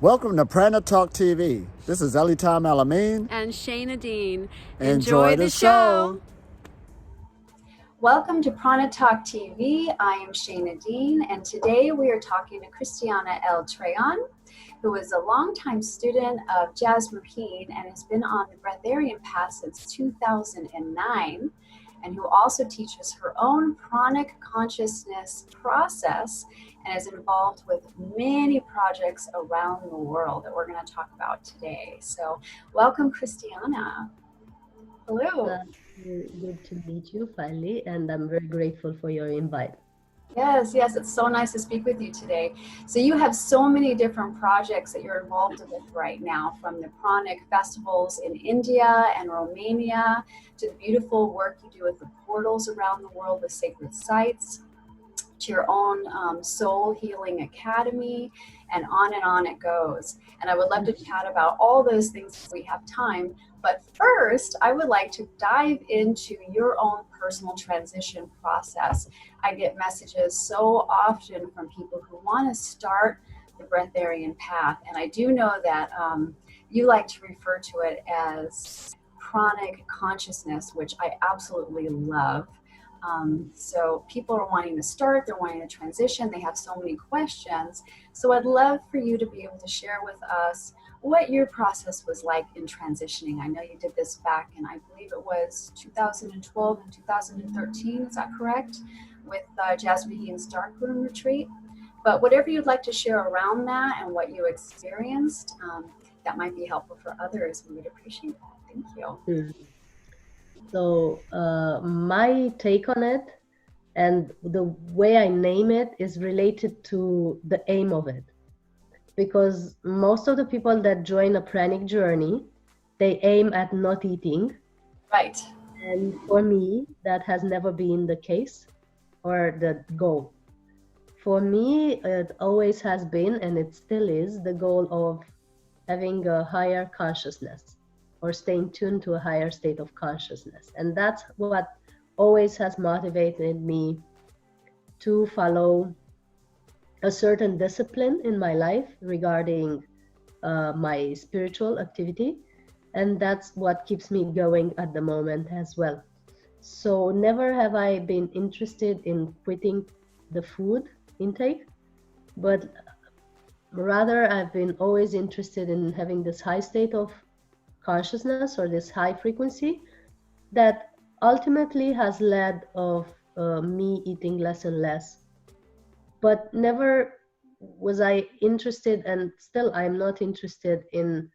Welcome to Pranic Talk TV. This is el-amin and Shana Dean. Enjoy the show. Welcome to Pranic Talk TV. I am Shana Dean, and today we are talking to Cristiana Eltrayan, who is a longtime student of Jasmuheen and has been on the breatharian path since 2009, and who also teaches her own Pranic Consciousness process and is involved with many projects around the world that we're going to talk about today. So welcome, Cristiana. Hello. Good to meet you finally, and I'm very grateful for your invite. Yes, it's so nice to speak with you today. So you have so many different projects that you're involved with right now, from the Pranic Festivals in India and Romania to the beautiful work you do with the portals around the world with sacred sites, to your own soul healing academy, and on it goes. And I would love to chat about all those things if we have time. But first, I would like to dive into your own personal transition process. I get messages so often from people who want to start the breatharian path. And I do know that you like to refer to it as Pranic Consciousness, which I absolutely love. So people are wanting to start, they're wanting to transition, they have so many questions. So I'd love for you to be able to share with us what your process was like in transitioning. I know you did this back in, I believe it was 2012 and 2013, is that correct? With Jasmuheen's Darkroom Retreat. But whatever you'd like to share around that and what you experienced, that might be helpful for others. We would appreciate that. Thank you. So my take on it and the way I name it is related to the aim of it. Because most of the people that join a pranic journey, they aim at not eating. Right. And for me, that has never been the case or the goal. For me, it always has been, and it still is, the goal of having a higher consciousness or staying tuned to a higher state of consciousness. And that's what always has motivated me to follow a certain discipline in my life regarding my spiritual activity. And that's what keeps me going at the moment as well. So never have I been interested in quitting the food intake, but rather I've been always interested in having this high state of consciousness or this high frequency that ultimately has led of me eating less and less. But never was I interested, and still I'm not interested in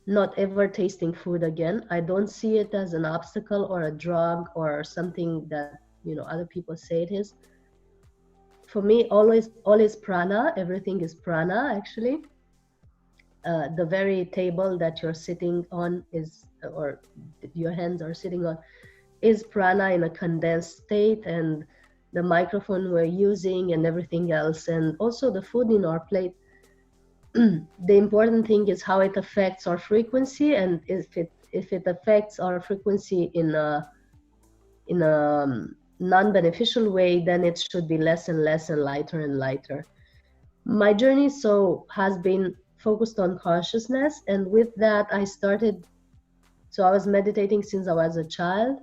not ever tasting food again. I don't see it as an obstacle or a drug or something that, you know, other people say it is. For me, all is prana. Everything is prana, actually. The very table that you're sitting on is, or your hands are sitting on, is prana in a condensed state, and the microphone we're using and everything else, and also the food in our plate. The important thing is how it affects our frequency, and if it affects our frequency in a non-beneficial way, then it should be less and less and lighter. My journey has been focused on consciousness, and with that I was meditating since I was a child.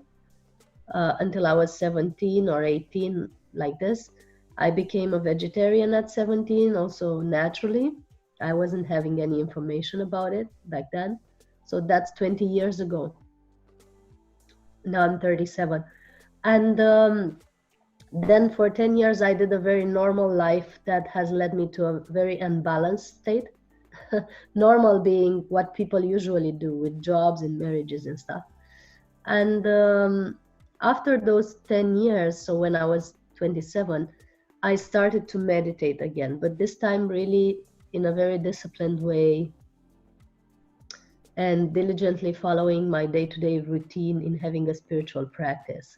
Until I was 17 or 18, like this. I became a vegetarian at 17, also naturally. I wasn't having any information about it back then. So that's 20 years ago. Now I'm 37. And then for 10 years, I did a very normal life that has led me to a very unbalanced state. Normal being what people usually do with jobs and marriages and stuff. And after those 10 years, so when I was 27, I started to meditate again, but this time really in a very disciplined way and diligently following my day-to-day routine in having a spiritual practice.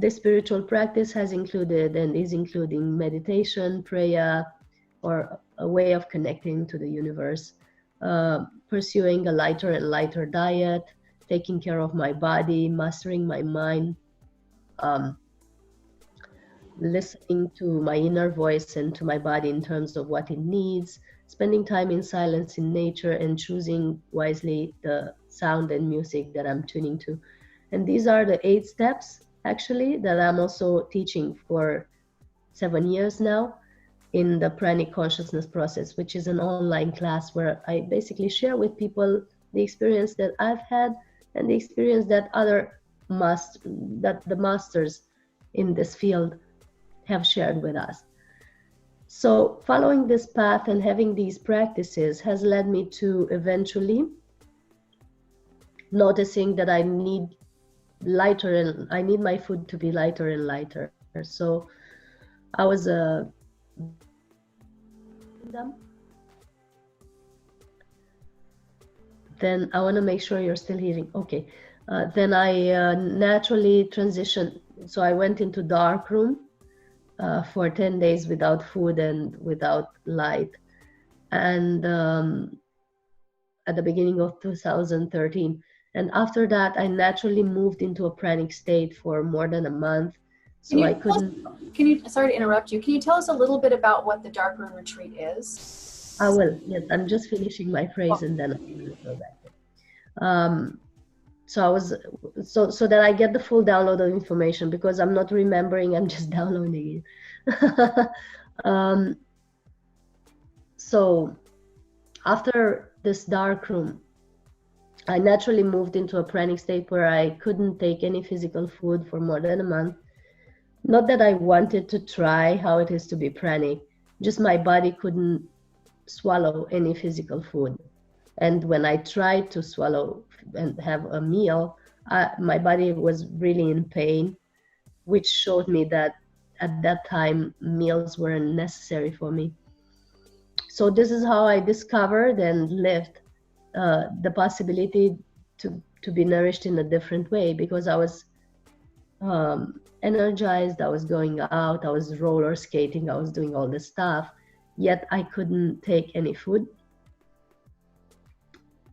This spiritual practice has included and is including meditation, prayer, or a way of connecting to the universe, pursuing a lighter and lighter diet, taking care of my body, mastering my mind, listening to my inner voice and to my body in terms of what it needs, spending time in silence in nature, and choosing wisely the sound and music that I'm tuning to. And these are the 8 steps actually that I'm also teaching for 7 years now in the Pranic Consciousness Process, which is an online class where I basically share with people the experience that I've had and the experience that the masters in this field have shared with us. So following this path and having these practices has led me to eventually noticing that I need lighter, and I need my food to be lighter and lighter. So I was then I want to make sure you're still hearing. Okay. Then I naturally transitioned. So I went into dark room for 10 days without food and without light. And at the beginning of 2013. And after that, I naturally moved into a pranic state for more than a month. So I couldn't. Sorry to interrupt you. Can you tell us a little bit about what the dark room retreat is? I will. Yes, I'm just finishing my phrase and then I will go back. So I was so that I get the full download of information, because I'm not remembering, I'm just downloading it. So after this dark room, I naturally moved into a pranic state where I couldn't take any physical food for more than a month. Not that I wanted to try how it is to be pranic, just my body couldn't swallow any physical food. And when I tried to swallow and have a meal, my body was really in pain, which showed me that at that time meals weren't necessary for me. So this is how I discovered and lived the possibility to be nourished in a different way, because I was energized, I was going out, I was roller skating, I was doing all this stuff, yet I couldn't take any food.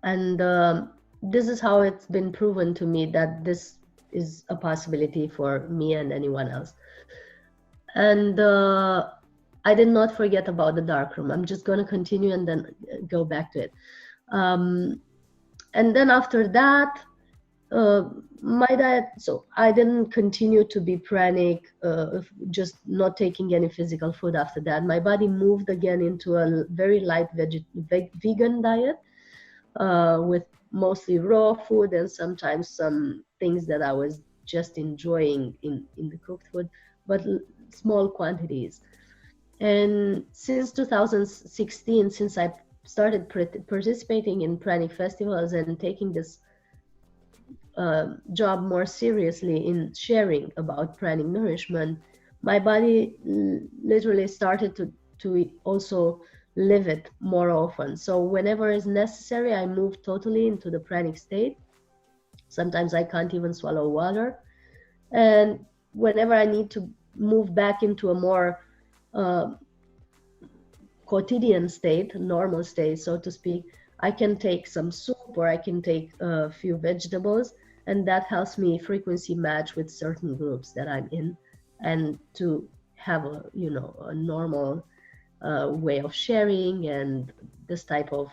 And this is how it's been proven to me that this is a possibility for me and anyone else. And I did not forget about the dark room. I'm just going to continue and then go back to it. And then after that, my diet, so I didn't continue to be pranic, just not taking any physical food after that. My body moved again into a very light vegan diet with mostly raw food and sometimes some things that I was just enjoying in the cooked food, but small quantities. And since 2016, since I started participating in Pranic Festivals and taking this job more seriously in sharing about pranic nourishment, my body literally started to also live it more often. So whenever is necessary, I move totally into the pranic state. Sometimes I can't even swallow water. And whenever I need to move back into a more quotidian state, normal state, so to speak, I can take some soup or I can take a few vegetables, and that helps me frequency match with certain groups that I'm in, and to have a, you know, a normal way of sharing and this type of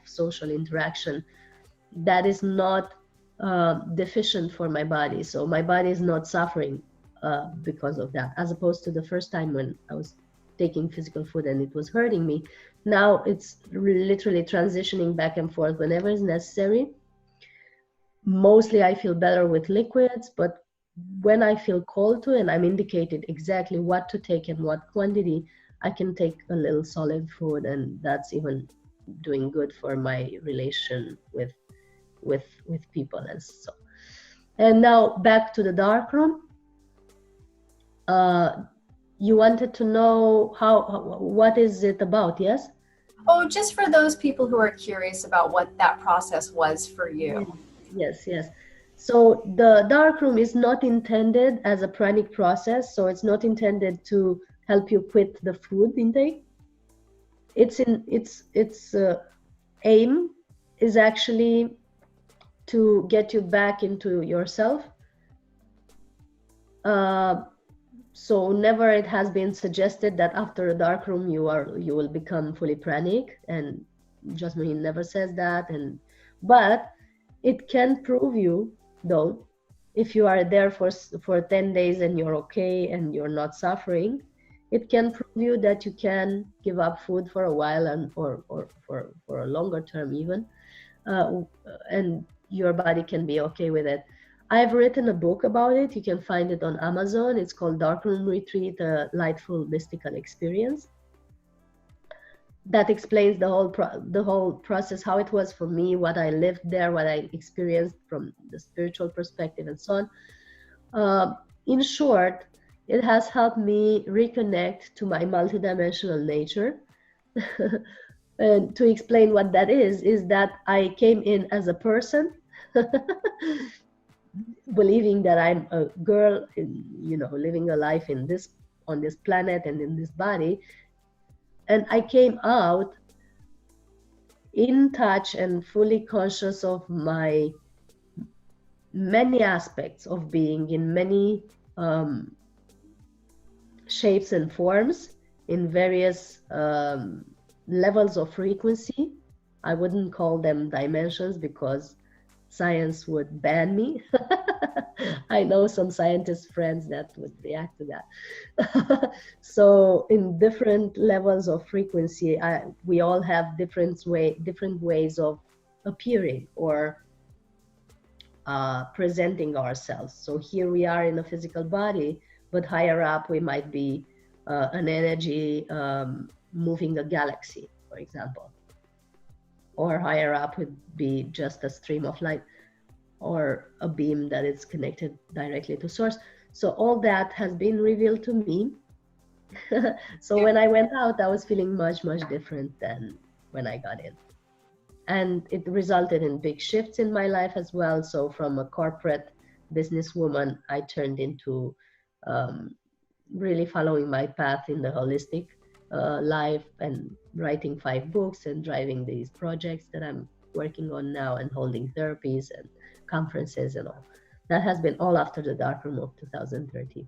social interaction that is not deficient for my body. So my body is not suffering because of that, as opposed to the first time when I was taking physical food and it was hurting me. Now it's literally transitioning back and forth whenever is necessary. Mostly I feel better with liquids, but when I feel called to and I'm indicated exactly what to take and what quantity, I can take a little solid food, and that's even doing good for my relation with people. And so, and now back to the dark room. You wanted to know what is it about, yes? Oh, just for those people who are curious about what that process was for you. Yes. So the dark room is not intended as a pranic process. So it's not intended to help you quit the food intake. Its aim is actually to get you back into yourself. So never it has been suggested that after a dark room you will become fully pranic, and Jasmuheen never says that. But it can prove you, though, if you are there for 10 days and you're okay and you're not suffering, it can prove you that you can give up food for a while, and or for a longer term even, and your body can be okay with it. I've written a book about it. You can find it on Amazon. It's called Darkroom Retreat, a Lightful Mystical Experience. That explains the whole process, how it was for me, what I lived there, what I experienced from the spiritual perspective, and so on. In short, it has helped me reconnect to my multidimensional nature. And to explain what that is that I came in as a person, believing that I'm a girl, living a life on this planet and in this body. And I came out in touch and fully conscious of my many aspects of being, in many shapes and forms, in various levels of frequency. I wouldn't call them dimensions because science would ban me. I know some scientist friends that would react to that. So in different levels of frequency, we all have different ways of appearing or presenting ourselves. So here we are in a physical body, but higher up we might be an energy moving a galaxy, for example. Or higher up would be just a stream of light or a beam that is connected directly to source. So all that has been revealed to me. So when I went out, I was feeling much, much different than when I got in. And it resulted in big shifts in my life as well. So from a corporate businesswoman, I turned into really following my path in the holistic life and writing 5 books and driving these projects that I'm working on now and holding therapies and conferences and all. That has been all after the darkroom of 2013.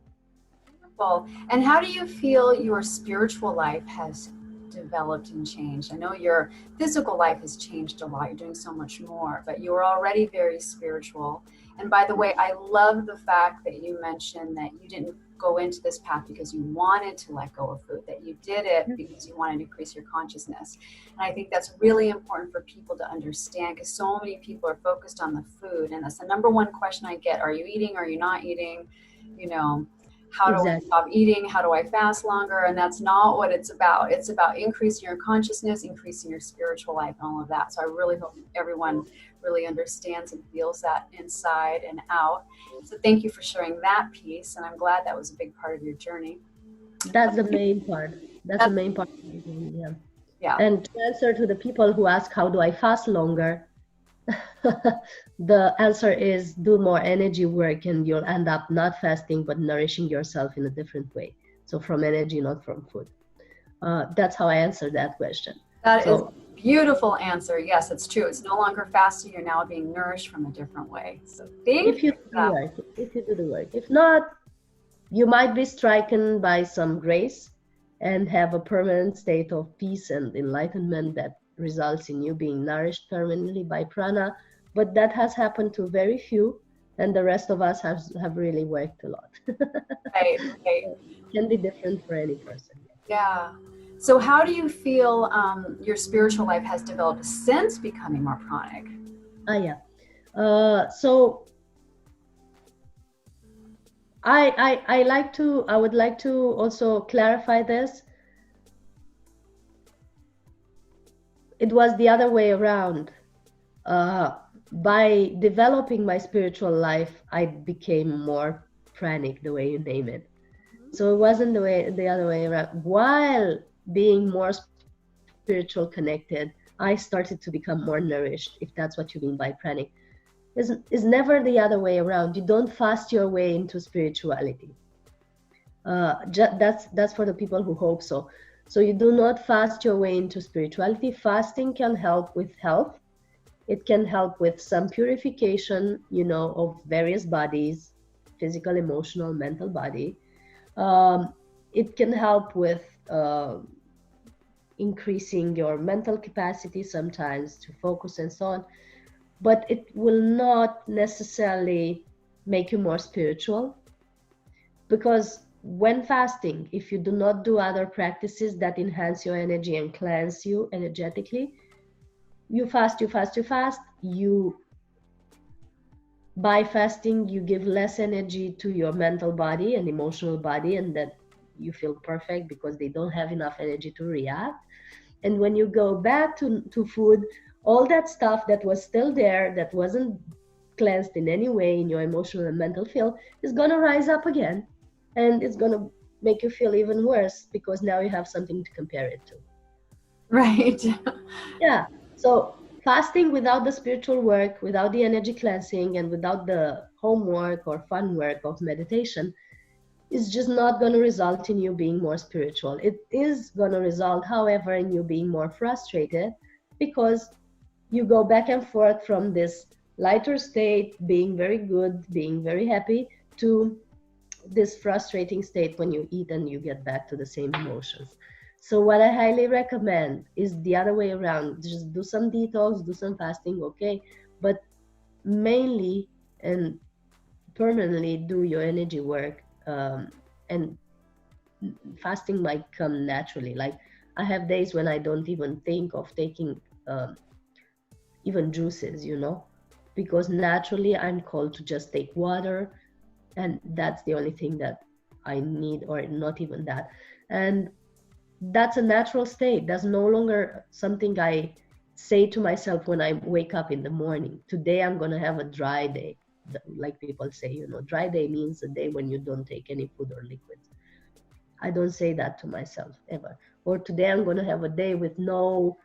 Wonderful. And how do you feel your spiritual life has developed and changed? I know your physical life has changed a lot. You're doing so much more, but you were already very spiritual. And by the way, I love the fact that you mentioned that you didn't go into this path because you wanted to let go of food, that you did it because you wanted to increase your consciousness. And I think that's really important for people to understand, because so many people are focused on the food. And that's the number one question I get. Are you eating? Are you not eating? How do I stop eating? How do I fast longer? And that's not what it's about. It's about increasing your consciousness, increasing your spiritual life, and all of that. So I really hope everyone really understands and feels that inside and out. So thank you for sharing that piece. And I'm glad that was a big part of your journey. That's the main part. That's the main part of the journey, yeah. Yeah. And to answer to the people who ask, how do I fast longer? The answer is do more energy work and you'll end up not fasting but nourishing yourself in a different way. So from energy, not from food. That's how I answer that question. That is a beautiful answer. Yes, it's true. It's no longer fasting. You're now being nourished from a different way. So if you do the work. If not, you might be stricken by some grace and have a permanent state of peace and enlightenment that results in you being nourished permanently by prana. But that has happened to very few, and the rest of us have really worked a lot. Right. Can be different for any person. Yeah. So how do you feel your spiritual life has developed since becoming more pranic? So I would like to also clarify this. It was the other way around. By developing my spiritual life, I became more pranic, the way you name it. So it wasn't the other way around. While being more spiritual connected, I started to become more nourished, if that's what you mean by pranic. It's never the other way around. You don't fast your way into spirituality. That's for the people who hope so. So you do not fast your way into spirituality. Fasting can help with health. It can help with some purification, of various bodies, physical, emotional, mental body. It can help with increasing your mental capacity sometimes to focus and so on, but it will not necessarily make you more spiritual, because when fasting, if you do not do other practices that enhance your energy and cleanse you energetically, you fast, by fasting you give less energy to your mental body and emotional body, and that you feel perfect because they don't have enough energy to react. And when you go back to food, all that stuff that was still there, that wasn't cleansed in any way in your emotional and mental field, is going to rise up again, and it's going to make you feel even worse because now you have something to compare it to. Right. Yeah. So fasting without the spiritual work, without the energy cleansing, and without the homework or fun work of meditation is just not going to result in you being more spiritual. It is going to result, however, in you being more frustrated, because you go back and forth from this lighter state, being very good, being very happy, to this frustrating state when you eat and you get back to the same emotions. So what I highly recommend is the other way around. Just do some detox, do some fasting, okay, but mainly and permanently do your energy work, and fasting might come naturally. Like, I have days when I don't even think of taking even juices, because naturally I'm called to just take water, and that's the only thing that I need, or not even that. And that's a natural state. That's no longer something I say to myself when I wake up in the morning. Today I'm going to have a dry day. Like people say, dry day means a day when you don't take any food or liquids. I don't say that to myself ever. Or today I'm going to have a day with no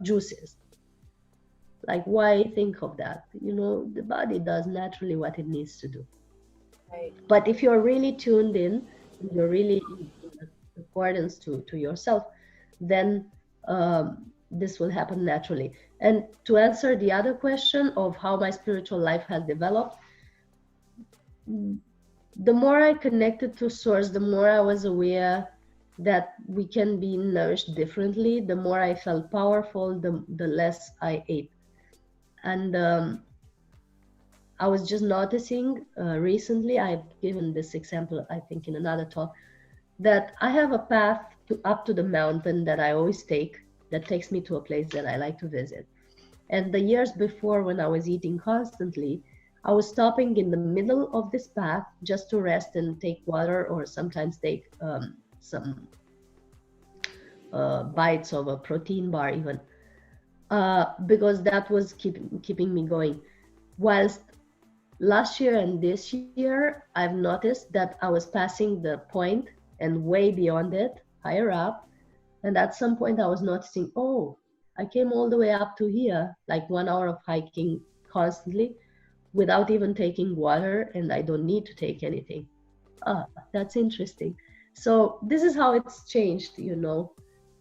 juices. Like, why think of that? The body does naturally what it needs to do. Right. But if you're really tuned in, you're really in accordance to yourself, then this will happen naturally. And to answer the other question of how my spiritual life has developed, the more I connected to Source, the more I was aware that we can be nourished differently, the more I felt powerful, the less I ate. And I was just noticing recently, I've given this example, I think, in another talk, that I have a path up to the mountain that I always take, that takes me to a place that I like to visit. And the years before, when I was eating constantly, I was stopping in the middle of this path just to rest and take water, or sometimes take some bites of a protein bar even, because that was keeping me going. Whilst last year and this year, I've noticed that I was passing the point and way beyond it, higher up. And at some point I was noticing, oh, I came all the way up to here, like 1 hour of hiking constantly without even taking water, and I don't need to take anything. That's interesting. So this is how it's changed,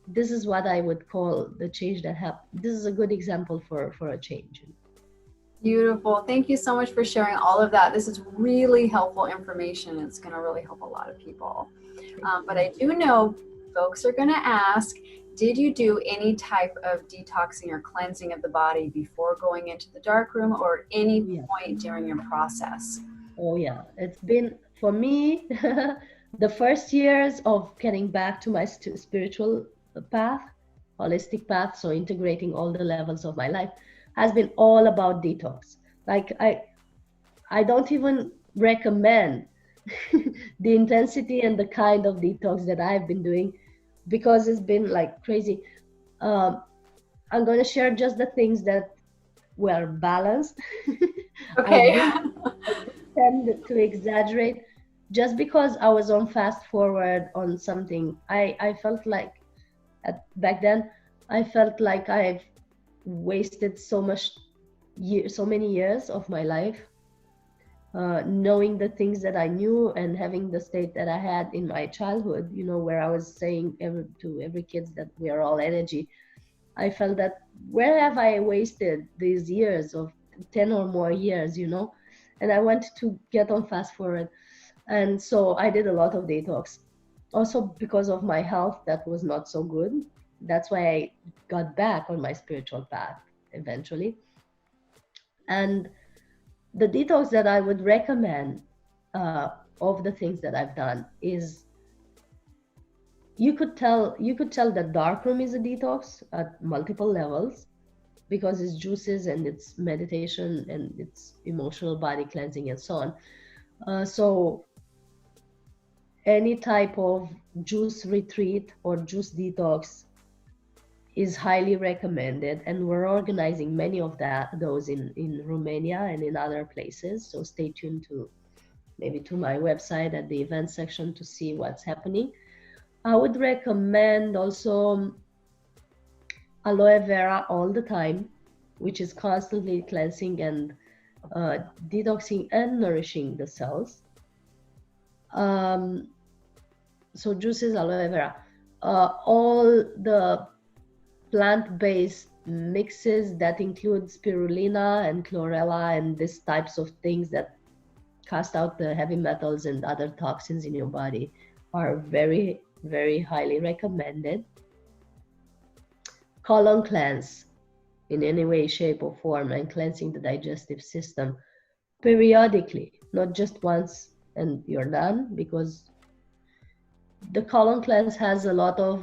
This is what I would call the change that happened. This is a good example for a change. Beautiful. Thank you so much for sharing all of that. This is really helpful information. It's going to really help a lot of people. But I do know folks are going to ask, did you do any type of detoxing or cleansing of the body before going into the dark room, or any point during your process? Oh yeah, it's been, for me, the first years of getting back to my spiritual path, holistic path, so integrating all the levels of my life, has been all about detox. Like, I don't even recommend the intensity and the kind of detox that I've been doing, because it's been like crazy. I'm going to share just the things that were balanced. Okay. I tend to exaggerate just because I was on fast forward on something. I felt like back then, I felt like I've wasted so many years of my life, knowing the things that I knew and having the state that I had in my childhood, where I was saying to every kid that we are all energy. I felt that, where have I wasted these years of 10 or more years, And I wanted to get on fast forward. And so I did a lot of detox. Also because of my health that was not so good. That's why I got back on my spiritual path eventually. And the detox that I would recommend of the things that I've done is you could tell that dark room is a detox at multiple levels because it's juices and it's meditation and it's emotional body cleansing and so on. So any type of juice retreat or juice detox is highly recommended, and we're organizing many of those in Romania and in other places. So stay tuned to maybe to my website at the event section to see what's happening. I would recommend also aloe vera all the time, which is constantly cleansing and detoxing and nourishing the cells. So juices, aloe vera, all the plant-based mixes that include spirulina and chlorella and these types of things that cast out the heavy metals and other toxins in your body are very, very highly recommended. Colon cleanse in any way, shape, or form, and cleansing the digestive system periodically, not just once and you're done, because the colon cleanse has a lot of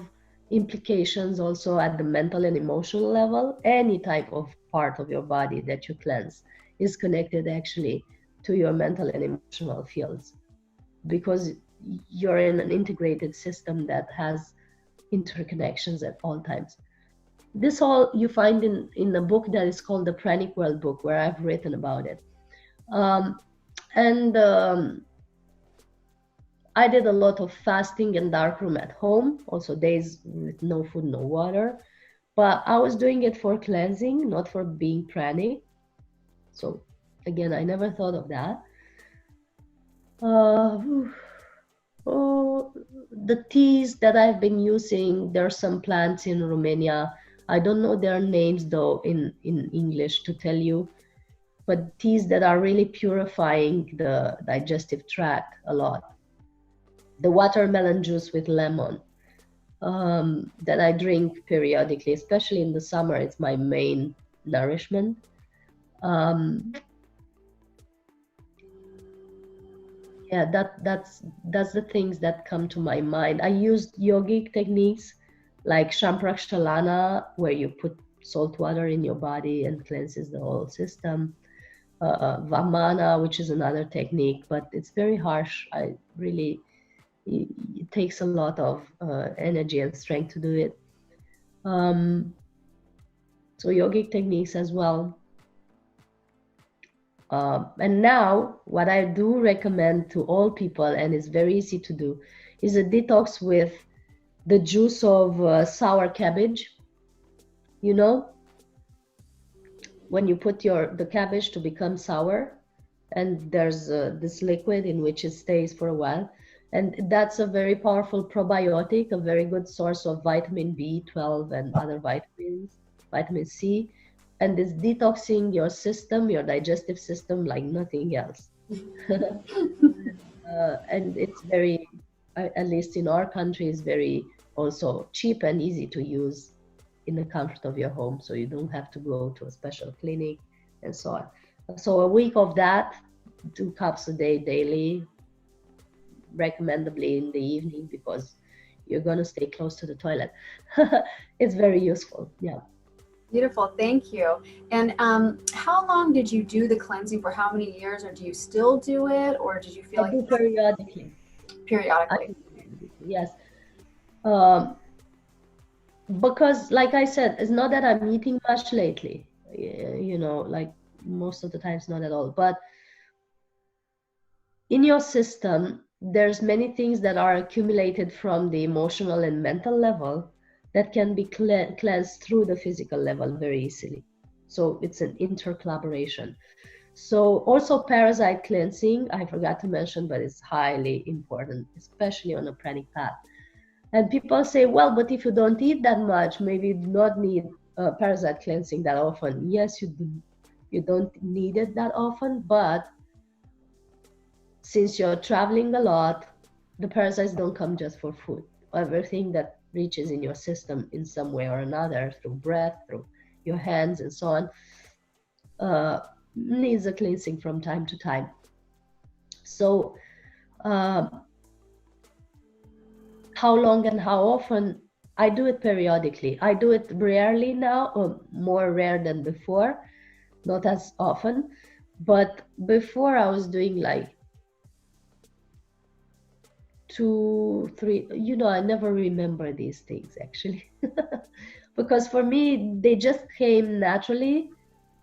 implications also at the mental and emotional level. Any type of part of your body that you cleanse is connected actually to your mental and emotional fields, because you're in an integrated system that has interconnections at all times. This all you find in a book that is called the Pranic World book, where I've written about it. I did a lot of fasting and darkroom at home, also days with no food, no water. But I was doing it for cleansing, not for being pranic. So again, I never thought of that. The teas that I've been using, there are some plants in Romania. I don't know their names though in English to tell you, but teas that are really purifying the digestive tract a lot. The watermelon juice with lemon that I drink periodically, especially in the summer. It's my main nourishment. Yeah, that's the things that come to my mind. I used yogic techniques like Shamprakshalana, where you put salt water in your body and cleanses the whole system. Vamana, which is another technique, but it's very harsh. It takes a lot of energy and strength to do it. So yogic techniques as well. And now what I do recommend to all people, and it's very easy to do, is a detox with the juice of sour cabbage. You know, when you put the cabbage to become sour, and there's this liquid in which it stays for a while. And that's a very powerful probiotic, a very good source of vitamin B12 and other vitamins, vitamin C. And it's detoxing your system, your digestive system, like nothing else. And it's very, at least in our country, is very also cheap and easy to use in the comfort of your home. So you don't have to go to a special clinic and so on. So a week of that, 2 cups a day daily, recommendably in the evening, because you're going to stay close to the toilet. It's very useful. Yeah. Beautiful. Thank you. And how long did you do the cleansing for? How many years? Or do you still do it? Or did you feel I do periodically. Periodically. Yes. Because like I said, it's not that I'm eating much lately, you know, like most of the times, not at all. But in your system, there's many things that are accumulated from the emotional and mental level that can be cleansed through the physical level very easily. So it's an intercollaboration. So also parasite cleansing, I forgot to mention, but it's highly important, especially on a pranic path. And people say, well, but if you don't eat that much, maybe you do not need parasite cleansing that often. Yes, you do. You don't need it that often, but since you're traveling a lot, the parasites don't come just for food. Everything that reaches in your system in some way or another, through breath, through your hands, and so on, needs a cleansing from time to time. So, how long and how often? I do it periodically. I do it rarely now, or more rare than before, not as often. But before I was doing like 2, 3, I never remember these things actually. Because for me, they just came naturally.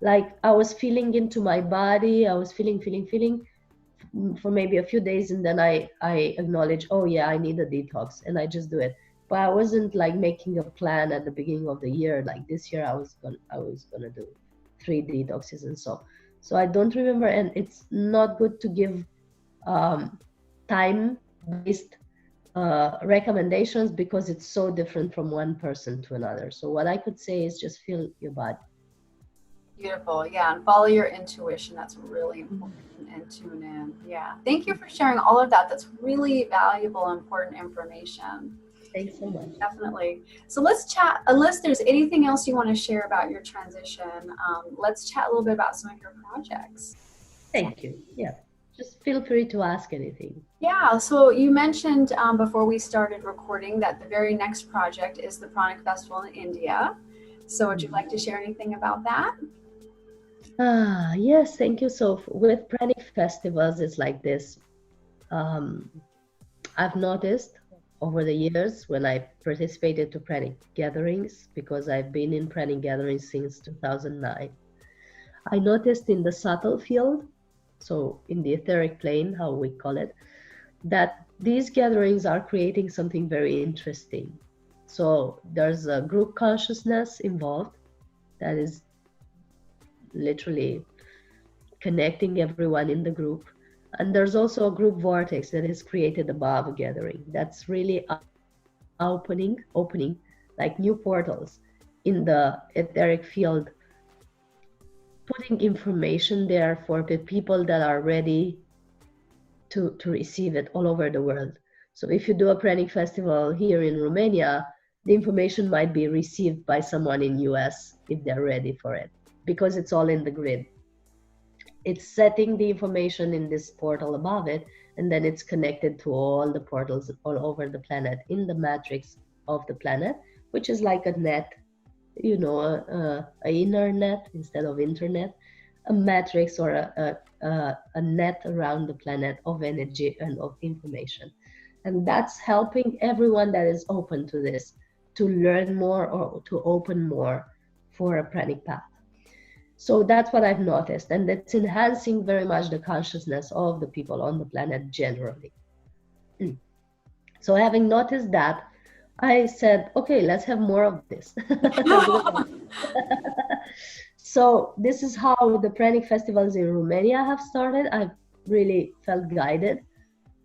Like I was feeling into my body, I was feeling for maybe a few days, and then I acknowledge, oh yeah, I need a detox, and I just do it. But I wasn't like making a plan at the beginning of the year, like this year I was gonna do 3 detoxes and so I don't remember. And it's not good to give time based recommendations, because it's so different from one person to another. So what I could say is just feel your body. Beautiful. Yeah. And follow your intuition. That's really important. And tune in. Yeah. Thank you for sharing all of that. That's really valuable, important information. Thanks so much. Definitely. So let's chat, unless there's anything else you want to share about your transition, let's chat a little bit about some of your projects. Thank you. Yeah. Just feel free to ask anything. Yeah, so you mentioned before we started recording that the very next project is the Pranic Festival in India. So would you like to share anything about that? Yes, thank you. So with Pranic Festivals, it's like this. I've noticed over the years when I participated to Pranic gatherings, because I've been in Pranic gatherings since 2009, I noticed in the subtle field, so in the etheric plane, how we call it, that these gatherings are creating something very interesting. So there's a group consciousness involved that is literally connecting everyone in the group. And there's also a group vortex that is created above a gathering. That's really opening like new portals in the etheric field, putting information there for the people that are ready to receive it all over the world. So if you do a Pranic festival here in Romania, the information might be received by someone in US if they're ready for it, because it's all in the grid. It's setting the information in this portal above it, and then it's connected to all the portals all over the planet in the matrix of the planet, which is like a net, a inner net instead of internet, a matrix or a net around the planet of energy and of information. And that's helping everyone that is open to this to learn more or to open more for a pranic path. So that's what I've noticed, and it's enhancing very much the consciousness of the people on the planet generally. So having noticed that, I said, okay, let's have more of this. So this is how the Pranic Festivals in Romania have started. I've really felt guided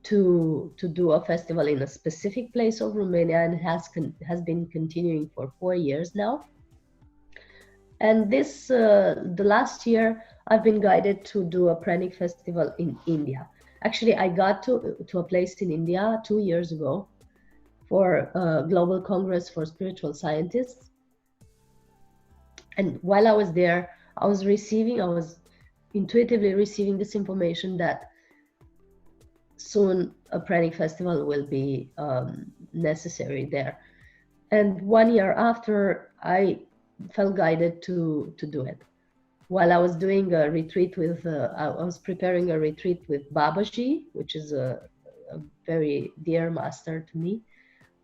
to do a festival in a specific place of Romania, and has been continuing for 4 years now. And this, the last year, I've been guided to do a Pranic festival in India. Actually, I got to a place in India 2 years ago for a Global Congress for Spiritual Scientists. And while I was there, I was intuitively receiving this information that soon a Pranic festival will be necessary there. And 1 year after, I felt guided to do it. While I was doing a retreat with, I was preparing a retreat with Babaji, which is a very dear master to me.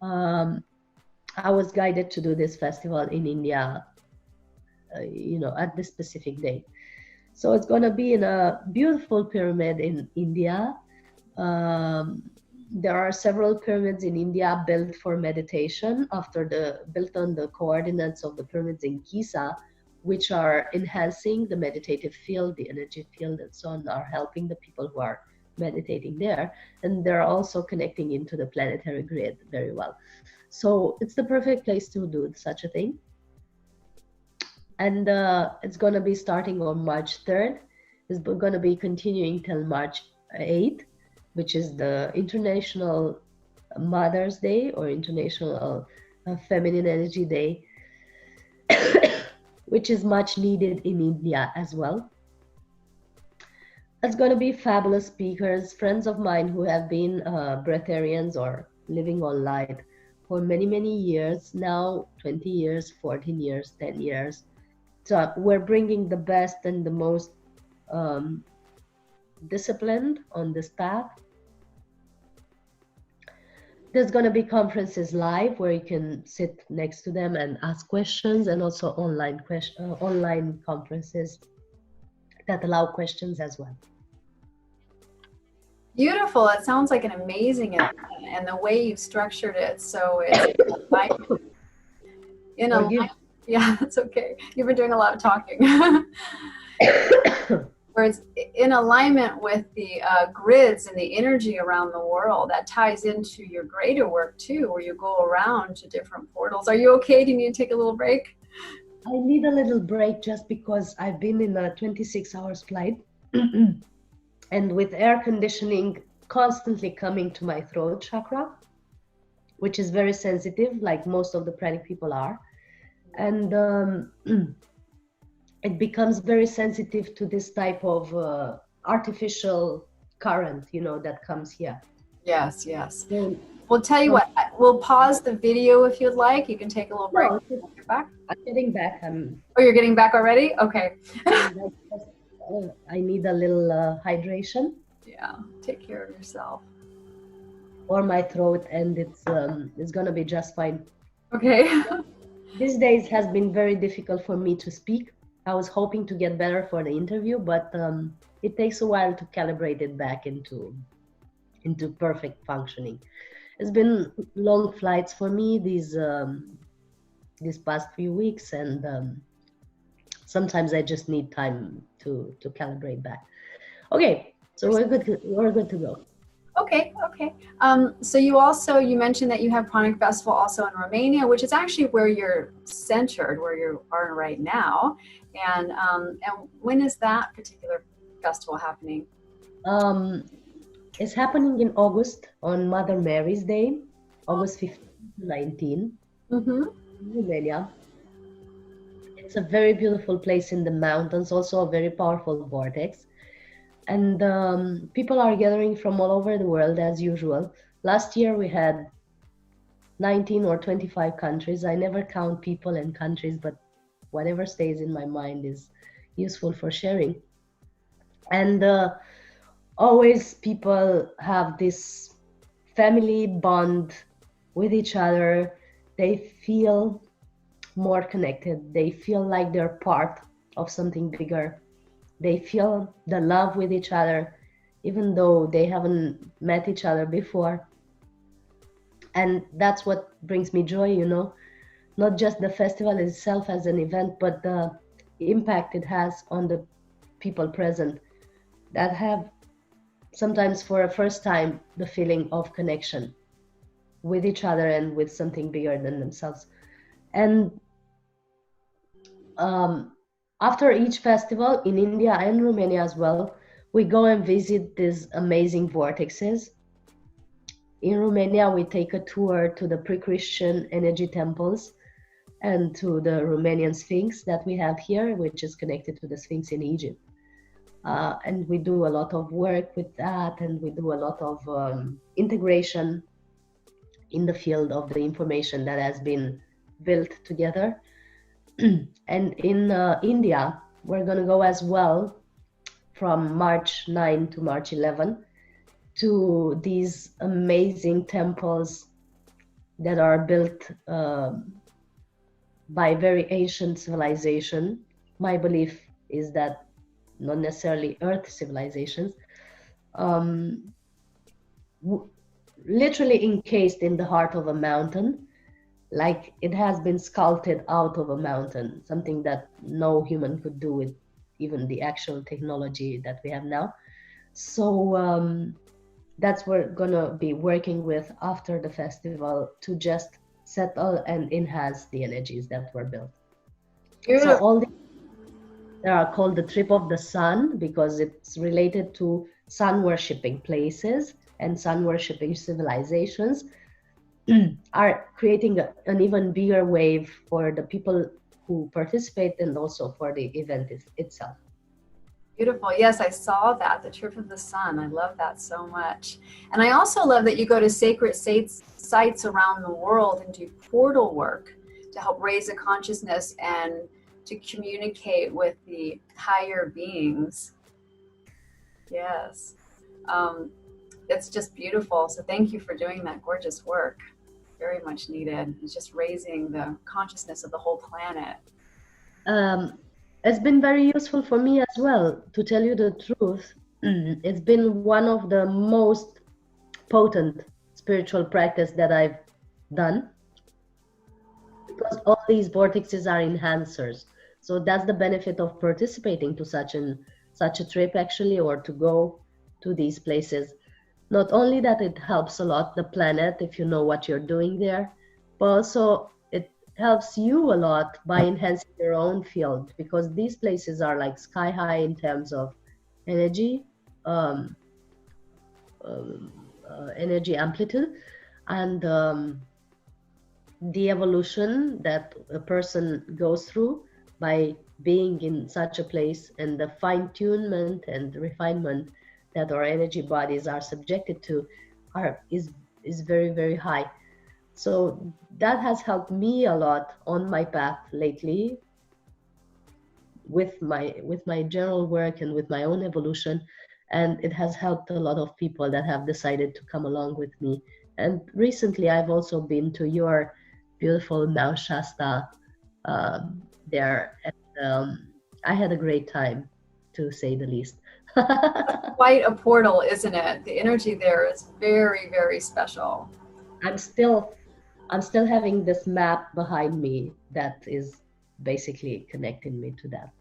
I was guided to do this festival in India, at this specific date. So it's going to be in a beautiful pyramid in India. There are several pyramids in India built for meditation, built on the coordinates of the pyramids in Giza, which are enhancing the meditative field, the energy field, and so on, are helping the people who are meditating there. And they're also connecting into the planetary grid very well. So it's the perfect place to do such a thing. And it's going to be starting on March 3rd. It's going to be continuing till March 8th. which is the International Mother's Day or International Feminine Energy Day, which is much needed in India as well. It's going to be fabulous speakers, friends of mine who have been breatharians or living on light for many, many years now, 20 years, 14 years, 10 years. So we're bringing the best and the most disciplined on this path. There's going to be conferences live where you can sit next to them and ask questions, and also online conferences that allow questions as well. Beautiful. It sounds like an amazing event, and the way you've structured it, so it's like yeah, that's okay. You've been doing a lot of talking. Where it's in alignment with the grids and the energy around the world. That ties into your greater work too, where you go around to different portals. Are you okay? Do you need to take a little break? I need a little break just because I've been in a 26-hour flight and with air conditioning constantly coming to my throat chakra, which is very sensitive, like most of the pranic people are. And it becomes very sensitive to this type of artificial current, you know, that comes here. Yes, yes. We'll tell you what, we'll pause the video if you'd like. You can take a little break. No, You're back? I'm getting back. Oh, you're getting back already? Okay. I need a little hydration. Yeah, take care of yourself. Or my throat, and it's gonna be just fine. Okay. These days has been very difficult for me to speak. I was hoping to get better for the interview, but it takes a while to calibrate it back into perfect functioning. It's been long flights for me these past few weeks, and sometimes I just need time to calibrate back. Okay, so we're good to go. Okay, okay. So you mentioned that you have Pranic Festival also in Romania, which is actually where you're centered, where you are right now. And when is that particular festival happening? It's happening in August on Mother Mary's Day, August 15 to 19, in Romania. It's a very beautiful place in the mountains, also a very powerful vortex. And people are gathering from all over the world as usual. Last year we had 19 or 25 countries. I never count people and countries, but whatever stays in my mind is useful for sharing. And always people have this family bond with each other. They feel more connected. They feel like they're part of something bigger. They feel the love with each other, even though they haven't met each other before. And that's what brings me joy, you know, not just the festival itself as an event, but the impact it has on the people present that have sometimes for a first time the feeling of connection with each other and with something bigger than themselves. And after each festival in India and Romania as well, we go and visit these amazing vortexes. In Romania, we take a tour to the pre-Christian energy temples and to the Romanian Sphinx that we have here, which is connected to the Sphinx in Egypt. And we do a lot of work with that, and we do a lot of integration in the field of the information that has been built together. And in India, we're going to go as well from March 9 to March 11 to these amazing temples that are built by very ancient civilization. My belief is that not necessarily earth civilizations, literally encased in the heart of a mountain, like it has been sculpted out of a mountain, something that no human could do with even the actual technology that we have now. So that's what we're gonna be working with after the festival to just settle and enhance the energies that were built. So all they are called the trip of the sun because it's related to sun worshipping places and sun worshipping civilizations are creating an even bigger wave for the people who participate and also for the event itself. Beautiful. Yes, I saw that, the Trip of the Sun. I love that so much. And I also love that you go to sacred sites around the world and do portal work to help raise the consciousness and to communicate with the higher beings. Yes. It's just beautiful. So thank you for doing that gorgeous work. Very much needed. It's just raising the consciousness of the whole planet. It's been very useful for me as well, to tell you the truth. It's been one of the most potent spiritual practice that I've done, because all these vortexes are enhancers. So that's the benefit of participating to such a trip, actually, or to go to these places. Not only that it helps a lot the planet if you know what you're doing there, but also it helps you a lot by enhancing your own field, because these places are like sky high in terms of energy, energy amplitude, and the evolution that a person goes through by being in such a place, and the fine-tunement and refinement that our energy bodies are subjected to is very, very high. So that has helped me a lot on my path lately with my general work and with my own evolution, and it has helped a lot of people that have decided to come along with me. And recently I've also been to your beautiful Mount Shasta there, and I had a great time, to say the least. Quite a portal, isn't it? The energy there is very, very special. I'm still having this map behind me that is basically connecting me to that.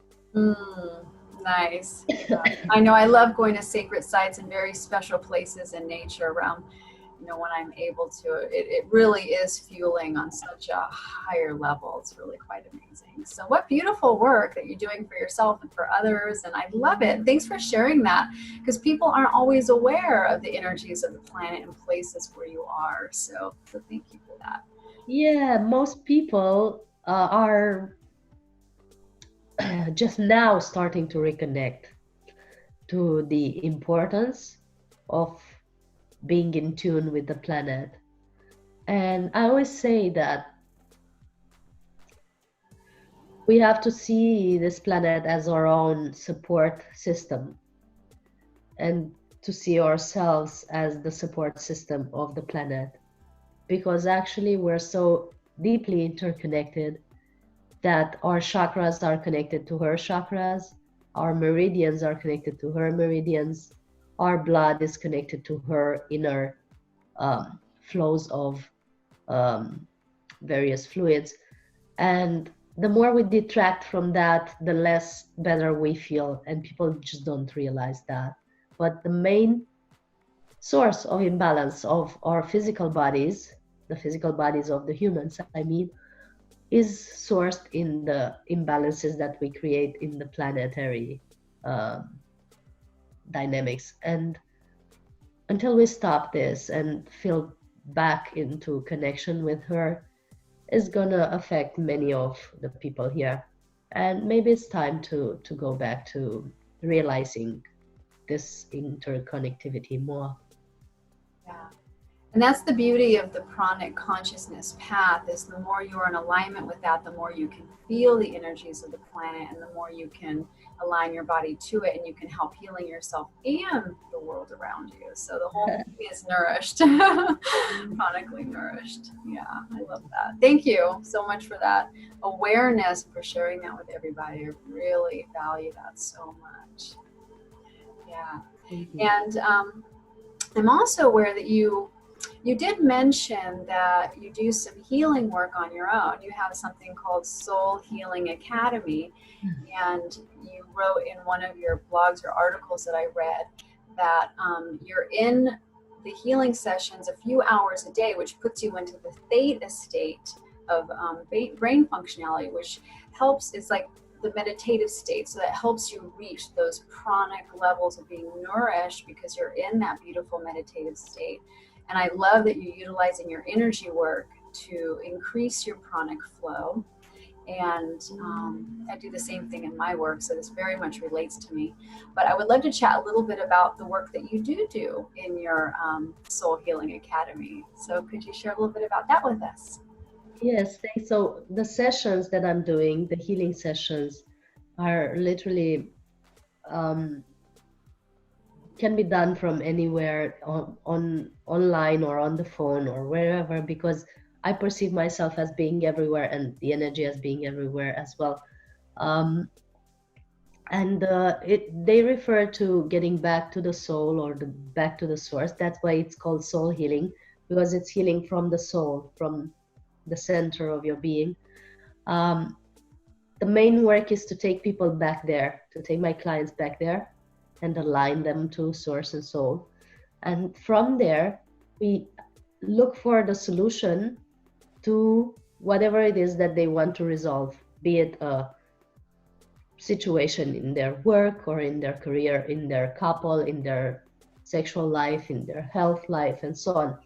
Nice. Yeah. I know I love going to sacred sites and very special places in nature around, when I'm able to. It really is fueling on such a higher level. It's really quite amazing. So what beautiful work that you're doing for yourself and for others. And I love it. Thanks for sharing that, because people aren't always aware of the energies of the planet and places where you are. So thank you for that. Yeah, most people are just now starting to reconnect to the importance of being in tune with the planet. And I always say that we have to see this planet as our own support system, and to see ourselves as the support system of the planet, because actually we're so deeply interconnected that our chakras are connected to her chakras, our meridians are connected to her meridians, our blood is connected to her inner flows of various fluids. And the more we detract from that, the less better we feel, and people just don't realize that. But the main source of imbalance of our physical bodies, the physical bodies of the humans, I mean, is sourced in the imbalances that we create in the planetary dynamics. And until we stop this and feel back into connection with her, is gonna affect many of the people here. And maybe it's time to go back to realizing this interconnectivity more. Yeah. And that's the beauty of the pranic consciousness path, is the more you are in alignment with that, the more you can feel the energies of the planet, and the more you can align your body to it, and you can help healing yourself and the world around you. So the whole thing is nourished, chronically nourished. Yeah, I love that. Thank you so much for that awareness, for sharing that with everybody. I really value that so much. Yeah. And I'm also aware that you did mention that you do some healing work on your own. You have something called Soul Healing Academy, and you wrote in one of your blogs or articles that I read that you're in the healing sessions a few hours a day, which puts you into the theta state of brain functionality, which helps. It's like the meditative state. So that helps you reach those pranic levels of being nourished because you're in that beautiful meditative state. And I love that you're utilizing your energy work to increase your pranic flow. And I do the same thing in my work, so this very much relates to me. But I would love to chat a little bit about the work that you do in your Soul Healing Academy. So could you share a little bit about that with us? Yes, thanks. So the sessions that I'm doing, the healing sessions, are literally can be done from anywhere online or on the phone or wherever, because I perceive myself as being everywhere and the energy as being everywhere as well. They refer to getting back to the soul or back to the source. That's why it's called soul healing, because it's healing from the soul, from the center of your being. The main work is to take people back there, to take my clients back there and align them to source and soul. And from there, we look for the solution to whatever it is that they want to resolve, be it a situation in their work or in their career, in their couple, in their sexual life, in their health life, and so on.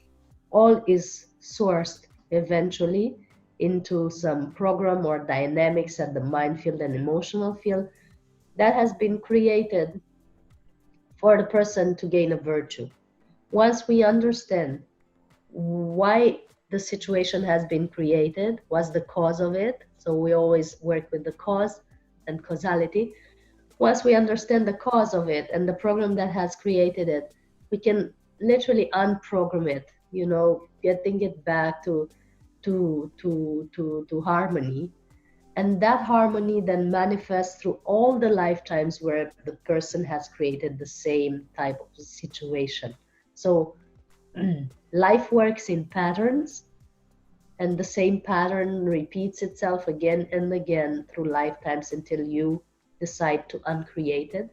All is sourced eventually into some program or dynamics at the mind field and emotional field that has been created for the person to gain a virtue. Once we understand why the situation has been created, what's the cause of it, so we always work with the cause and causality. Once we understand the cause of it and the program that has created it, we can literally unprogram it, getting it back to harmony. And that harmony then manifests through all the lifetimes where the person has created the same type of situation. So life works in patterns, and the same pattern repeats itself again and again through lifetimes until you decide to uncreate it.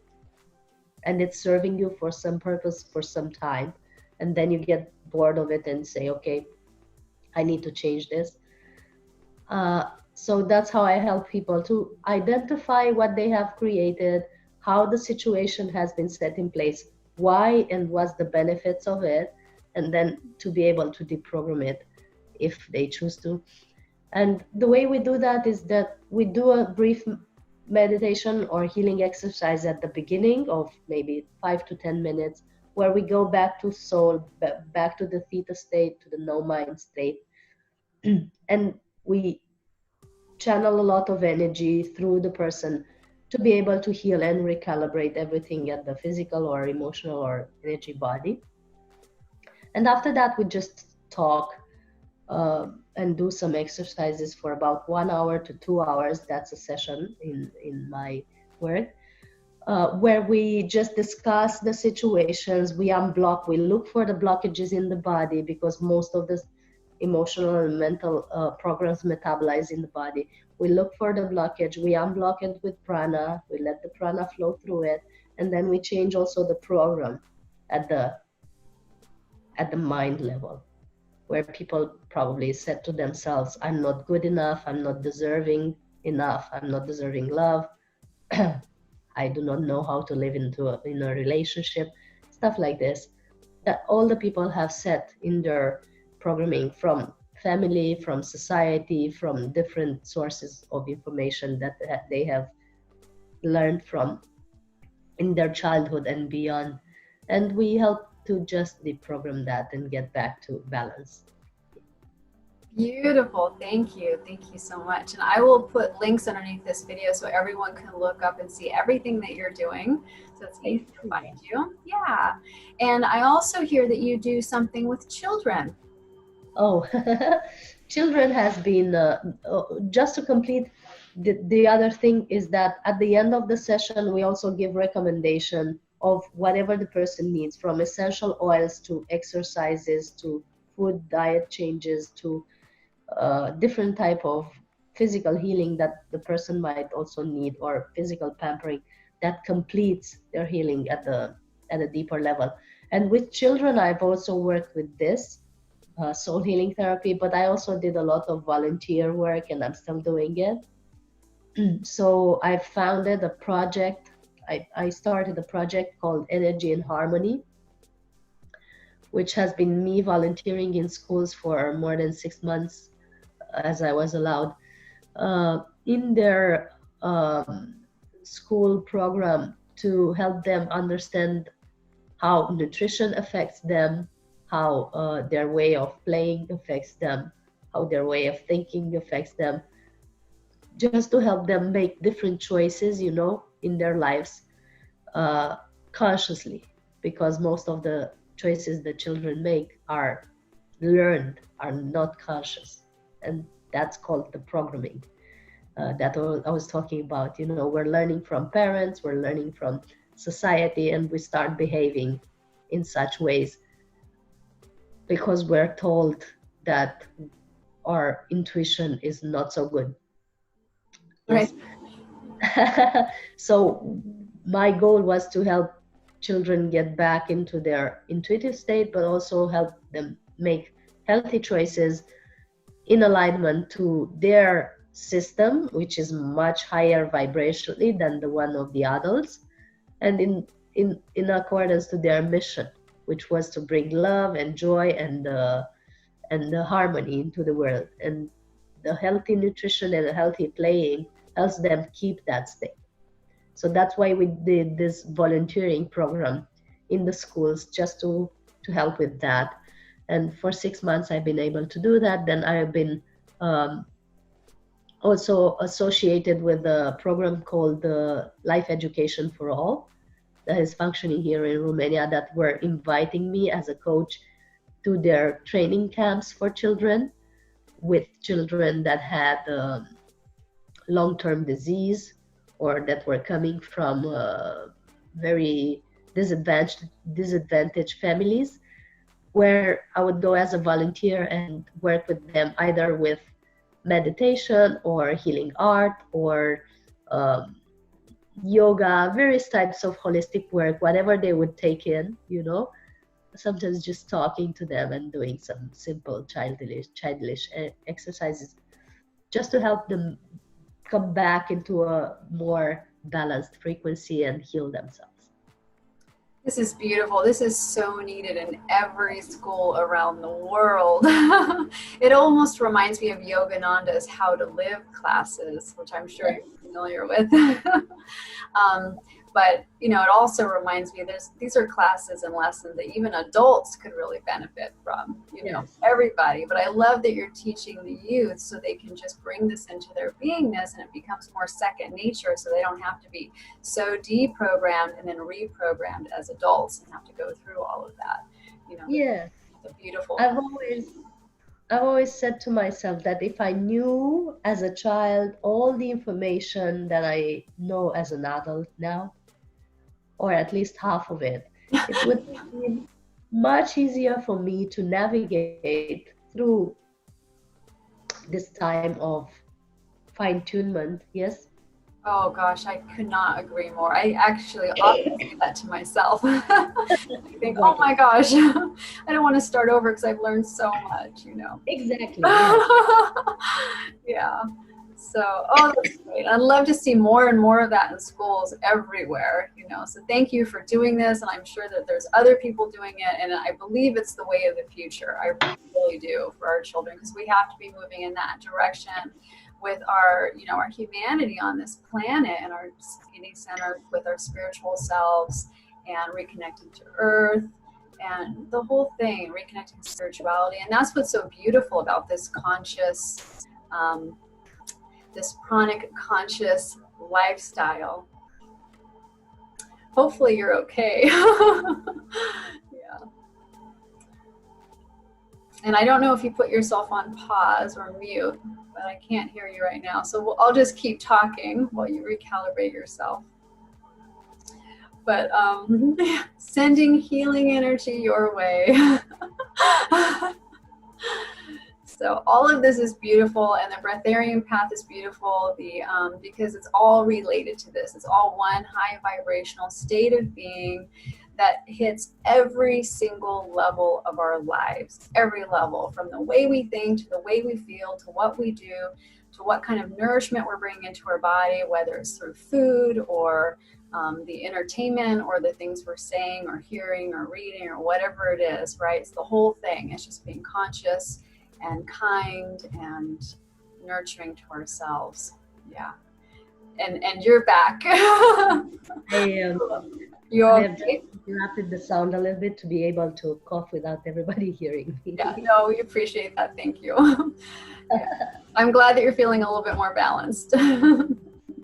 And it's serving you for some purpose for some time. And then you get bored of it and say, okay, I need to change this. So that's how I help people to identify what they have created, how the situation has been set in place, why and what's the benefits of it, and then to be able to deprogram it if they choose to. And the way we do that is that we do a brief meditation or healing exercise at the beginning of maybe 5 to 10 minutes, where we go back to soul, back to the theta state, to the no mind state. And we channel a lot of energy through the person to be able to heal and recalibrate everything at the physical or emotional or energy body. And after that, we just talk and do some exercises for about 1 hour to 2 hours. That's a session in my work, where we just discuss the situations, we unblock, we look for the blockages in the body, because most of the emotional and mental programs metabolize in the body. We look for the blockage, we unblock it with prana, we let the prana flow through it, and then we change also the program at the mind level, where people probably said to themselves, I'm not good enough, I'm not deserving enough, I'm not deserving love, I do not know how to live in a relationship, stuff like this, that all the people have set in their programming from family, from society, from different sources of information that they have learned from in their childhood and beyond. And we help to just deprogram that and get back to balance. Beautiful. Thank you. Thank you so much. And I will put links underneath this video so everyone can look up and see everything that you're doing. So it's easy to find you. Yeah. And I also hear that you do something with children. Oh, children has been, just to complete, the other thing is that at the end of the session, we also give recommendation of whatever the person needs, from essential oils to exercises to food diet changes to different type of physical healing that the person might also need, or physical pampering that completes their healing at a deeper level. And with children, I've also worked with this soul healing therapy, but I also did a lot of volunteer work, and I'm still doing it. So I founded a project. I started a project called Energy and Harmony, which has been me volunteering in schools for more than 6 months, as I was allowed, in their school program to help them understand how nutrition affects them, how their way of playing affects them, how their way of thinking affects them, just to help them make different choices, you know, in their lives uh, consciously, because most of the choices the children make are learned, are not conscious, and that's called the programming that I was talking about. You know, we're learning from parents, we're learning from society, and we start behaving in such ways because we're told that our intuition is not so good. Yes. Right. So my goal was to help children get back into their intuitive state, but also help them make healthy choices in alignment to their system, which is much higher vibrationally than the one of the adults, and in accordance to their mission, which was to bring love and joy and the harmony into the world. And the healthy nutrition and the healthy playing helps them keep that state. So that's why we did this volunteering program in the schools, just to help with that. And for 6 months I've been able to do that. Then I've been um, also associated with a program called the Life Education for All that is functioning here in Romania, that were inviting me as a coach to their training camps for children, with children that had long-term disease or that were coming from very disadvantaged families, where I would go as a volunteer and work with them either with meditation or healing art or um, yoga, various types of holistic work, whatever they would take in, you know. Sometimes just talking to them and doing some simple childish exercises just to help them come back into a more balanced frequency and heal themselves. This is beautiful. This is so needed in every school around the world. It almost reminds me of Yogananda's How to Live classes, which I'm sure you're familiar with. But you know, it also reminds me these are classes and lessons that even adults could really benefit from, you know, everybody. But I love that you're teaching the youth so they can just bring this into their beingness and it becomes more second nature, so they don't have to be so deprogrammed and then reprogrammed as adults and have to go through all of that. You know, Yeah. the beautiful. I've always said to myself that if I knew as a child all the information that I know as an adult now, or at least half of it, it would be much easier for me to navigate through this time of fine-tunement. Yes. Oh gosh, I could not agree more. I actually often say that to myself. I think, oh my gosh, I don't want to start over because I've learned so much, you know. Exactly. Yeah. Yeah. So, oh, that's great. I'd love to see more and more of that in schools everywhere, you know. So thank you for doing this, and I'm sure that there's other people doing it, and I believe it's the way of the future. I really do, for our children, because we have to be moving in that direction with our, you know, our humanity on this planet and our getting centered with our spiritual selves and reconnecting to Earth and the whole thing, reconnecting to spirituality. And that's what's so beautiful about this conscious, this pranic conscious lifestyle. Hopefully you're okay. Yeah. And I don't know if you put yourself on pause or mute, but I can't hear you right now. So I'll just keep talking while you recalibrate yourself. But sending healing energy your way. So all of this is beautiful, and the breatharian path is beautiful because it's all related to this. It's all one high vibrational state of being that hits every single level of our lives, every level, from the way we think to the way we feel to what we do. to what kind of nourishment we're bringing into our body, whether it's through food or the entertainment or the things we're saying or hearing or reading or whatever it is, right? It's the whole thing. It's just being conscious and kind and nurturing to ourselves. Yeah. And you're back. I You're have adapted the sound a little bit to be able to cough without everybody hearing me. Yeah, no, we appreciate that. Thank you. Yeah. I'm glad that you're feeling a little bit more balanced.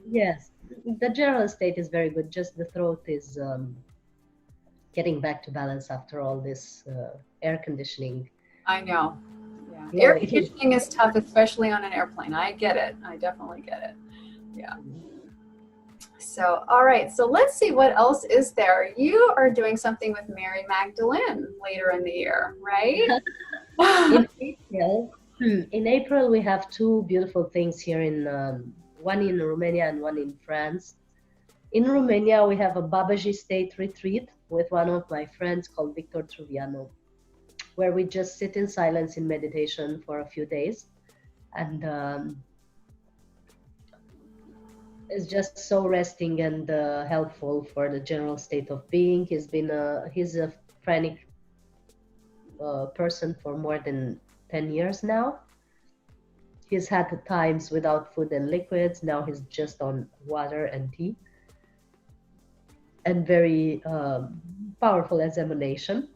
Yes, the general state is very good. Just the throat is getting back to balance after all this air conditioning. I know. Yeah. Yeah, Air conditioning is tough, especially on an airplane. I get it. I definitely get it. Yeah. So, all right. So let's see what else is there. You are doing something with Mary Magdalene later in the year, right? In April, we have two beautiful things here in one in Romania and one in France. In Romania, we have a Babaji state retreat with one of my friends called Victor Truviano, where we just sit in silence in meditation for a few days. And it's just so resting and helpful for the general state of being. He's a pranic person for more than 10 years now. He's had the times without food and liquids. Now he's just on water and tea. And very powerful as emanation.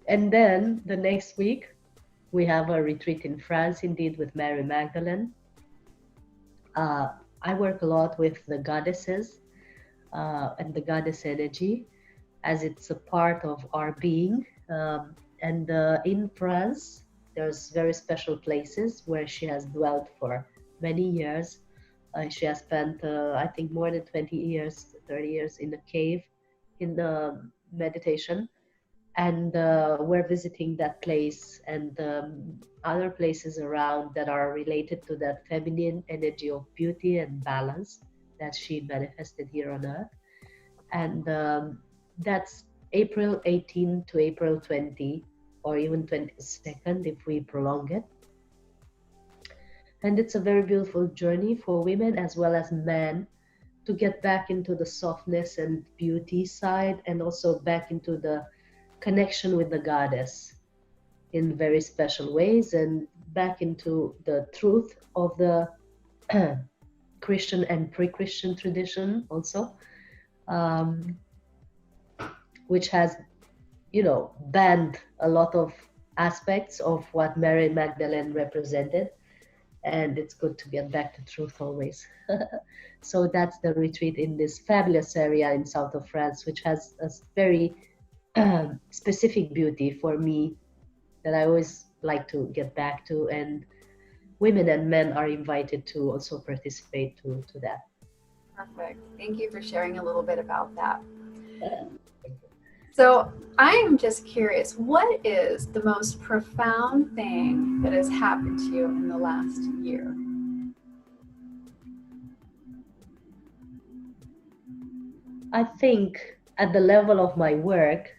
And then the next week, we have a retreat in France, indeed, with Mary Magdalene. I work a lot with the goddesses and the goddess energy, as it's a part of our being. And in France, there's very special places where she has dwelt for many years. She has spent, I think, more than 20 years, 30 years in a cave in the meditation. And we're visiting that place and other places around that are related to that feminine energy of beauty and balance that she manifested here on earth. And that's April 18 to April 20, or even 22nd if we prolong it. And it's a very beautiful journey for women as well as men to get back into the softness and beauty side, and also back into the connection with the goddess in very special ways, and back into the truth of the Christian and pre-Christian tradition also, which has, banned a lot of aspects of what Mary Magdalene represented. And it's good to get back to truth always. So that's the retreat in this fabulous area in south of France, which has a very specific beauty for me that I always like to get back to. And women and men are invited to also participate to that. Perfect. Thank you for sharing a little bit about that. So I'm just curious, what is the most profound thing that has happened to you in the last year? I think at the level of my work,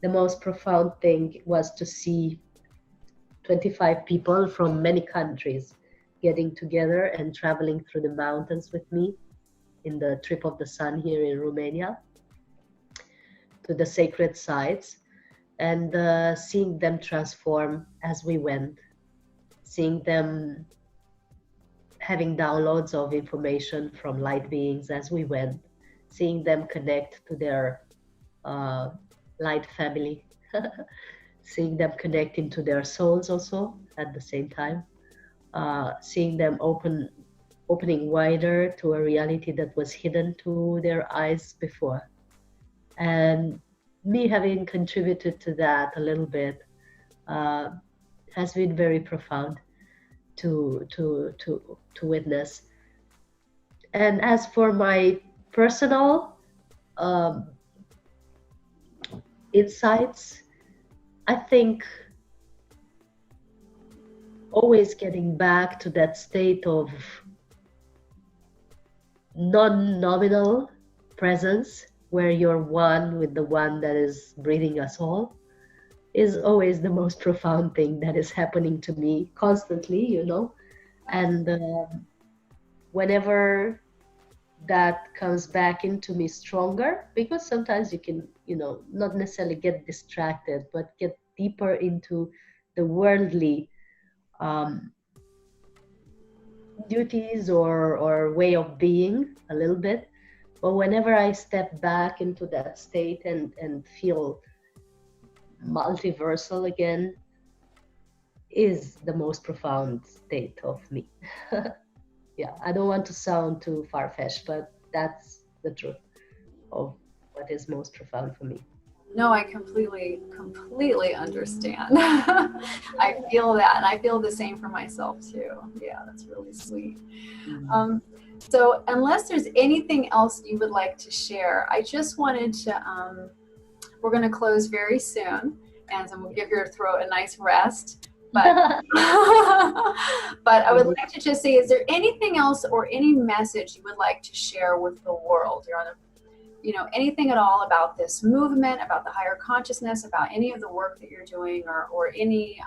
the most profound thing was to see 25 people from many countries getting together and traveling through the mountains with me in the Trip of the Sun here in Romania, to the sacred sites, and seeing them transform as we went, seeing them having downloads of information from light beings as we went, seeing them connect to their light family, seeing them connect into their souls also at the same time, seeing them opening wider to a reality that was hidden to their eyes before. And me having contributed to that a little bit has been very profound to witness. And as for my personal insights, I think always getting back to that state of non-nominal presence, where you're one with the one that is breathing us all, is always the most profound thing that is happening to me constantly, And whenever that comes back into me stronger, because sometimes you can, not necessarily get distracted, but get deeper into the worldly duties or way of being a little bit. But whenever I step back into that state and feel multiversal again, is the most profound state of me. Yeah, I don't want to sound too far-fetched, but that's the truth of what is most profound for me. No, I completely understand. I feel that, and I feel the same for myself too. Yeah, that's really sweet. So unless there's anything else you would like to share, I just wanted to, we're going to close very soon, and so we'll give your throat a nice rest. But, but I would like to just say, is there anything else or any message you would like to share with the world? You're on a anything at all about this movement, about the higher consciousness, about any of the work that you're doing, or any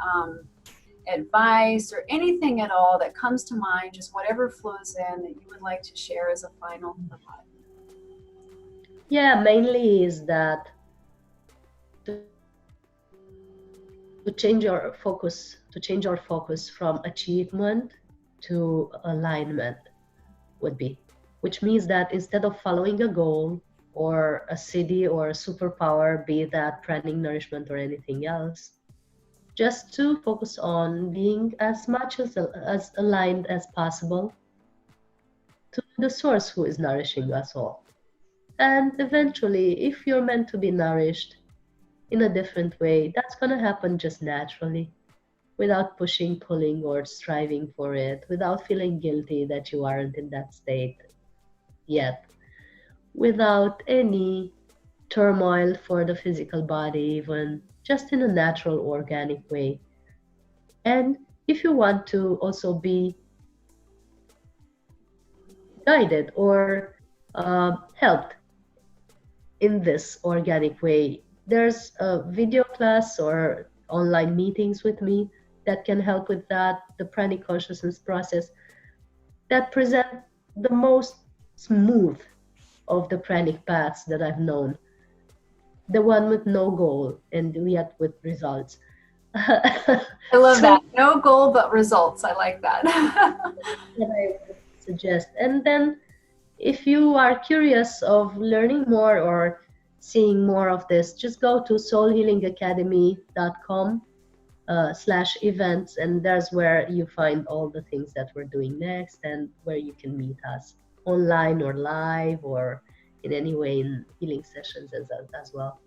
advice or anything at all that comes to mind, just whatever flows in that you would like to share as a final thought. Yeah, mainly is that to change our focus from achievement to alignment which means that instead of following a goal or a city or a superpower, be that pranic nourishment or anything else, just to focus on being as much as aligned as possible to the source who is nourishing us all. And eventually, if you're meant to be nourished in a different way, that's going to happen just naturally, without pushing, pulling, or striving for it, without feeling guilty that you aren't in that state yet, without any turmoil for the physical body, even just in a natural, organic way. And if you want to also be guided or helped in this organic way, there's a video class or online meetings with me that can help with that, the Pranic Consciousness process, that present the most smooth of the pranic paths that I've known. The one with no goal and yet with results. I love that. No goal, but results. I like that. That I would suggest. And then if you are curious of learning more or seeing more of this, just go to soulhealingacademy.com/events, and there's where you find all the things that we're doing next and where you can meet us online or live or in any way in healing sessions as well.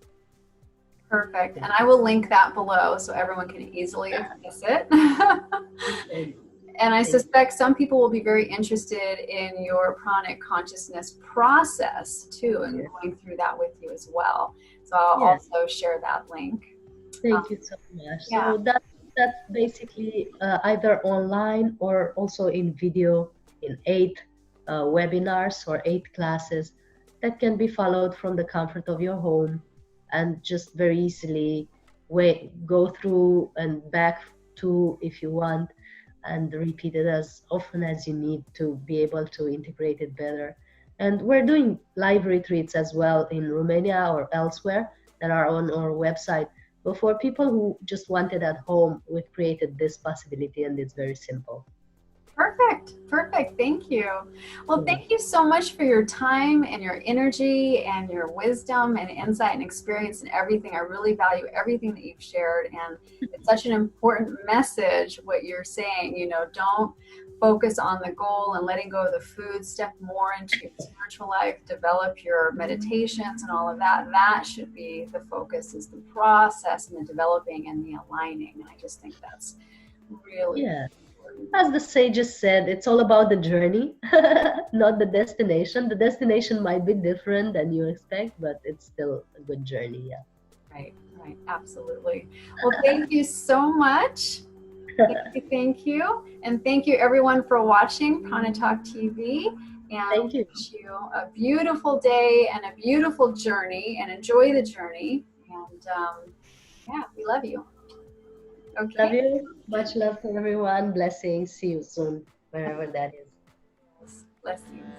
Perfect. And I will link that below so everyone can easily access it. And I suspect some people will be very interested in your pranic consciousness process too, and going through that with you as well. So I'll also share that link. Thank you so much. Yeah. So that's basically either online or also in video in 8 webinars or 8 classes that can be followed from the comfort of your home and just very easily go through and back to if you want, and repeat it as often as you need to be able to integrate it better. And we're doing live retreats as well in Romania or elsewhere that are on our website. But for people who just want it at home, we've created this possibility, and it's very simple. Perfect. Perfect. Thank you. Well, thank you so much for your time and your energy and your wisdom and insight and experience and everything. I really value everything that you've shared. And it's such an important message, what you're saying. Don't focus on the goal and letting go of the food. Step more into your spiritual life, develop your meditations and all of that. That should be the focus, is the process and the developing and the aligning. And I just think that's really important. As the sages said, it's all about the journey, not the destination. The destination might be different than you expect, but it's still a good journey. Yeah. Right. Absolutely. Well, thank you so much. Thank you. And thank you everyone for watching Prana Talk TV. And thank you. Wish you a beautiful day and a beautiful journey, and enjoy the journey. And we love you. Okay. Love you. Much love to everyone. Blessings. See you soon, wherever that is. Bless you.